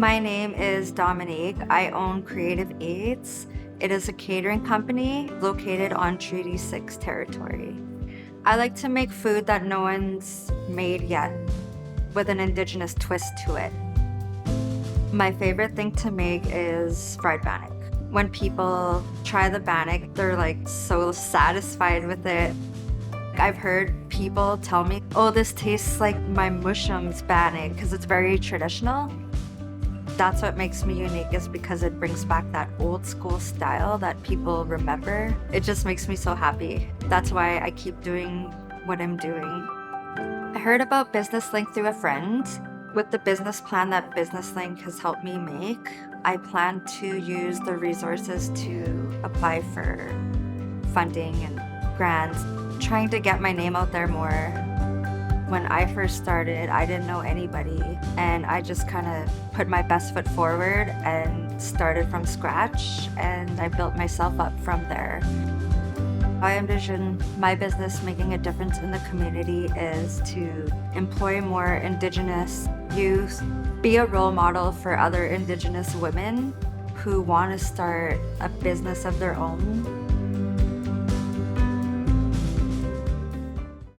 My name is Dominique. I own Cree-ative Eats. It is a catering company located on Treaty 6 territory. I like to make food that no one's made yet with an Indigenous twist to it. My favorite thing to make is fried bannock. When people try the bannock, they're like so satisfied with it. I've heard people tell me, oh, this tastes like my mushums bannock because it's very traditional. That's what makes me unique, is because it brings back that old school style that people remember. It just makes me so happy. That's why I keep doing what I'm doing. I heard about Business Link through a friend. With the business plan that Business Link has helped me make, I plan to use the resources to apply for funding and grants, trying to get my name out there more. When I first started, I didn't know anybody, and I just kind of put my best foot forward and started from scratch, and I built myself up from there. I envision my business making a difference in the community is to employ more Indigenous youth, be a role model for other Indigenous women who want to start a business of their own.